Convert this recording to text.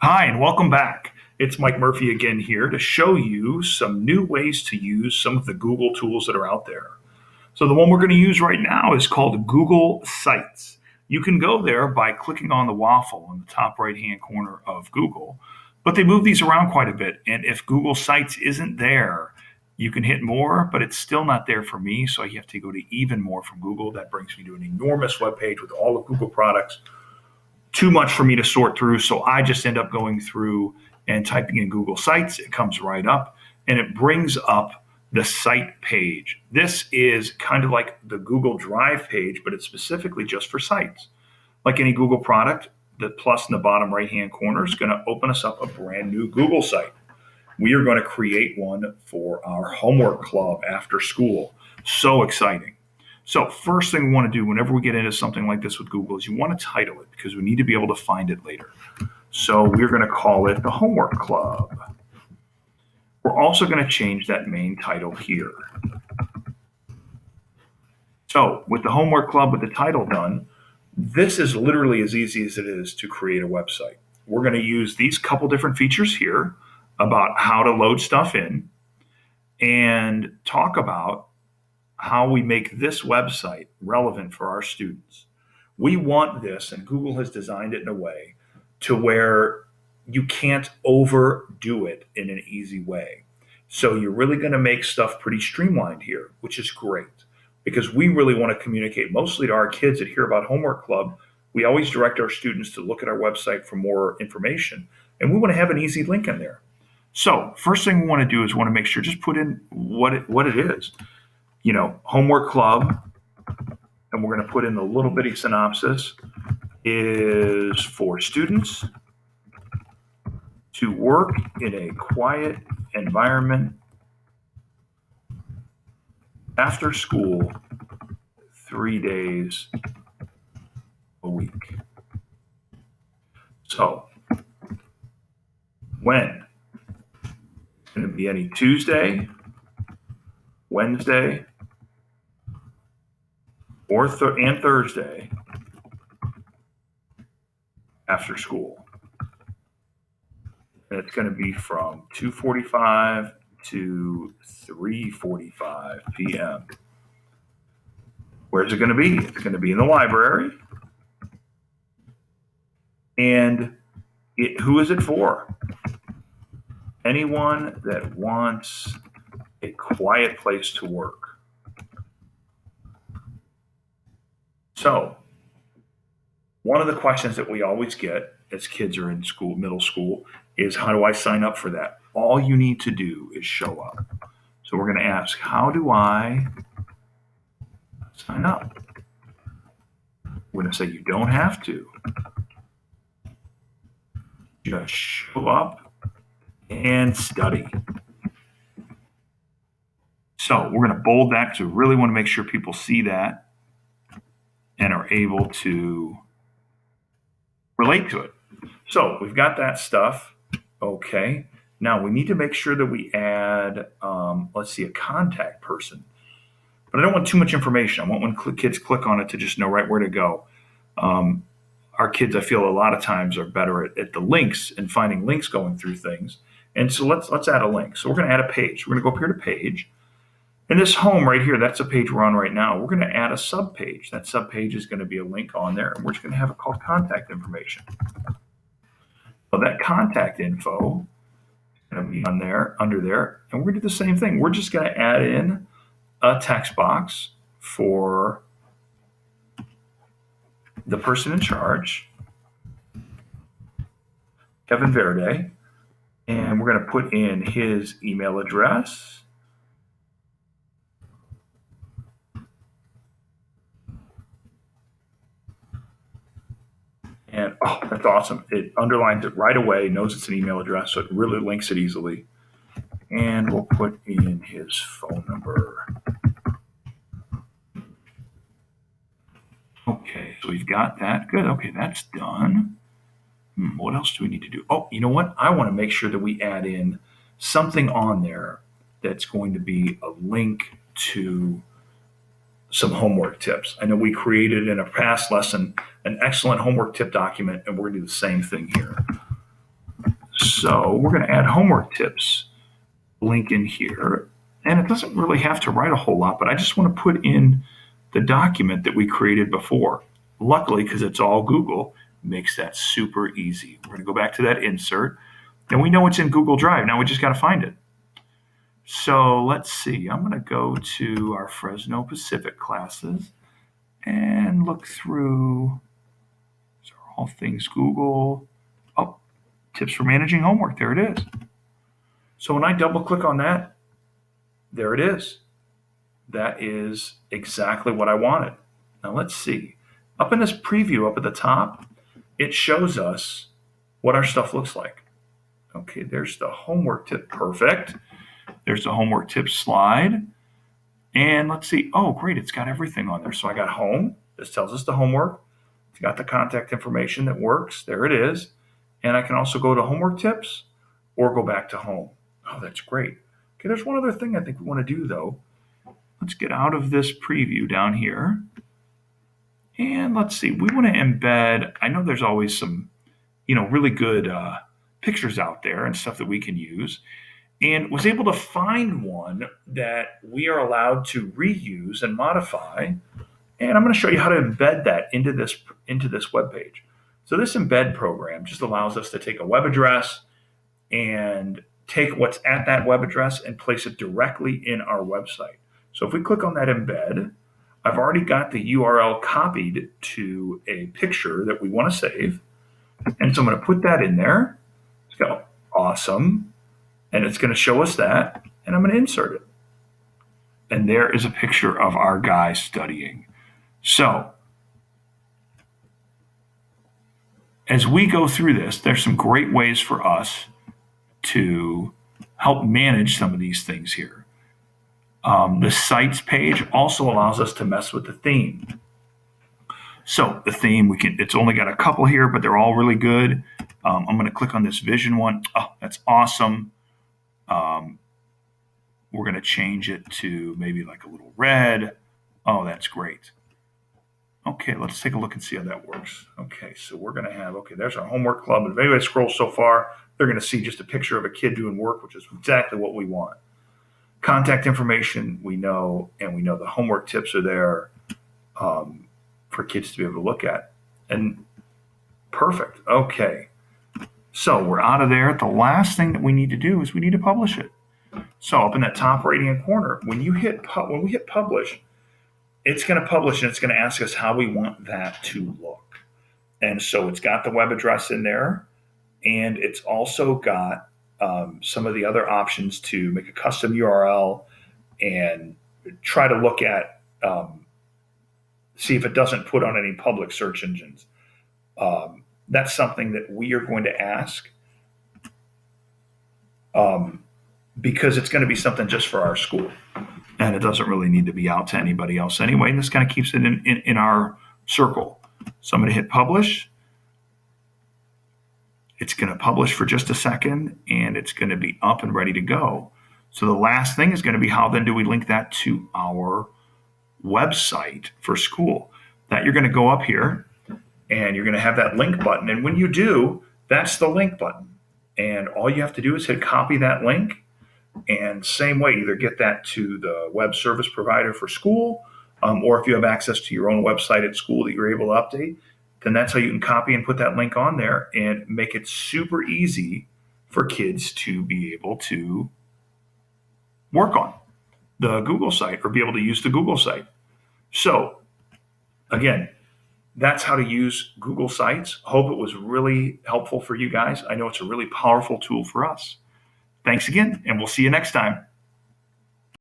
Hi, and welcome back. It's Mike Murphy again here to show you some new ways to use some of the Google tools that are out there. So, the one we're going to use right now is called Google Sites. You can go there by clicking on the waffle in the top right hand corner of Google, but they move these around quite a bit. And if Google Sites isn't there, you can hit more, but it's still not there for me. So, I have to go to even more from Google. That brings me to an enormous web page with all of Google products, too much for me to sort through. So I just end up going through and typing in Google Sites. It comes right up and it brings up the site page. This is kind of like the Google Drive page, but it's specifically just for sites. Like any Google product, the plus in the bottom right hand corner is going to open us up a brand new Google site. We are going to create one for our homework club after school. So exciting. So first thing we want to do whenever we get into something like this with Google is you want to title it because we need to be able to find it later. So we're going to call it the Homework Club. We're also going to change that main title here. So with the Homework Club, with the title done, this is literally as easy as it is to create a website. We're going to use these couple different features here about how to load stuff in and talk about how we make this website relevant for our students. We want this, and Google has designed it in a way to where you can't overdo it in an easy way. So you're really going to make stuff pretty streamlined here, which is great because we really want to communicate mostly to our kids that hear about Homework Club. We always direct our students to look at our website for more information, and we want to have an easy link in there. So first thing we want to do is we want to make sure, just put in what it is. Homework Club, and we're going to put in the little bitty synopsis, is for students to work in a quiet environment after school 3 days a week. So, when? It's going to be any Tuesday, Wednesday, and Thursday after school. And it's going to be from 2:45 to 3:45 p.m. Where's it going to be? It's going to be in the library. And who is it for? Anyone that wants a quiet place to work. So, one of the questions that we always get as kids are in school, middle school, is how do I sign up for that? All you need to do is show up. So we're going to ask, how do I sign up? We're going to say you don't have to. Just show up and study. So we're going to bold that because we really want to make sure people see that and are able to relate to it. So we've got that stuff. Okay. Now we need to make sure that we add, a contact person. But I don't want too much information. I want when kids click on it to just know right where to go. Our kids, I feel a lot of times are better at the links and finding links going through things. And so let's add a link. So we're going to add a page. We're going to go up here to page. And this home right here, that's a page we're on right now. We're going to add a subpage. That subpage is going to be a link on there, and we're just going to have it called contact information. So that contact info is going to be under there, and we're going to do the same thing. We're just going to add in a text box for the person in charge, Kevin Verde, and we're going to put in his email address. And that's awesome. It underlines it right away, knows it's an email address, so it really links it easily. And we'll put in his phone number. Okay, so we've got that. Good. Okay, that's done. What else do we need to do? Oh, you know what? I want to make sure that we add in something on there that's going to be a link to some homework tips. I know we created in a past lesson an excellent homework tip document, and we're going to do the same thing here. So we're going to add homework tips link in here. And it doesn't really have to write a whole lot, but I just want to put in the document that we created before. Luckily, because it's all Google, makes that super easy. We're going to go back to that insert, and we know it's in Google Drive. Now we just got to find it. So let's see. I'm going to go to our Fresno Pacific classes and look through. These are all things Google. Oh, tips for managing homework. There it is. So when I double click on that, there it is. That is exactly what I wanted. Now let's see. Up in this preview up at the top, it shows us what our stuff looks like. Okay, there's the homework tip. Perfect. There's the homework tip slide. And let's see. Oh, great. It's got everything on there. So I got home. This tells us the homework. It's got the contact information that works. There it is. And I can also go to homework tips or go back to home. Oh, that's great. Okay, there's one other thing I think we want to do, though. Let's get out of this preview down here. And let's see. We want to embed. I know there's always some, really good pictures out there and stuff that we can use. And was able to find one that we are allowed to reuse and modify. And I'm going to show you how to embed that into this web page. So this embed program just allows us to take a web address and take what's at that web address and place it directly in our website. So if we click on that embed, I've already got the URL copied to a picture that we want to save. And so I'm going to put that in there. Let's go. Awesome. And it's going to show us that. And I'm going to insert it. And there is a picture of our guy studying. So as we go through this, there's some great ways for us to help manage some of these things here. The sites page also allows us to mess with the theme. So the theme, it's only got a couple here, but they're all really good. I'm going to click on this vision one. Oh, that's awesome. We're going to change it to maybe like a little red. Oh, that's great. Okay, let's take a look and see how that works. Okay, so we're going to have, there's our homework club. And if anybody scrolls so far, they're going to see just a picture of a kid doing work, which is exactly what we want. Contact information, we know, and we know the homework tips are there for kids to be able to look at. And perfect. Okay. So we're out of there. The last thing that we need to do is we need to publish it. So up in that top right-hand corner, when we hit publish, it's going to publish and it's going to ask us how we want that to look. And so it's got the web address in there, and it's also got some of the other options to make a custom URL and try to look at, see if it doesn't put on any public search engines. That's something that we are going to ask because it's going to be something just for our school. And it doesn't really need to be out to anybody else anyway. And this kind of keeps it in our circle. So I'm going to hit publish. It's going to publish for just a second, and it's going to be up and ready to go. So the last thing is going to be how then do we link that to our website for school. That you're going to go up here, and you're going to have that link button. And when you do, that's the link button. And all you have to do is hit copy that link. And same way, either get that to the web service provider for school, or if you have access to your own website at school that you're able to update, then that's how you can copy and put that link on there and make it super easy for kids to be able to work on the Google site or be able to use the Google site. So again, that's how to use Google Sites. Hope it was really helpful for you guys. I know it's a really powerful tool for us. Thanks again, and we'll see you next time.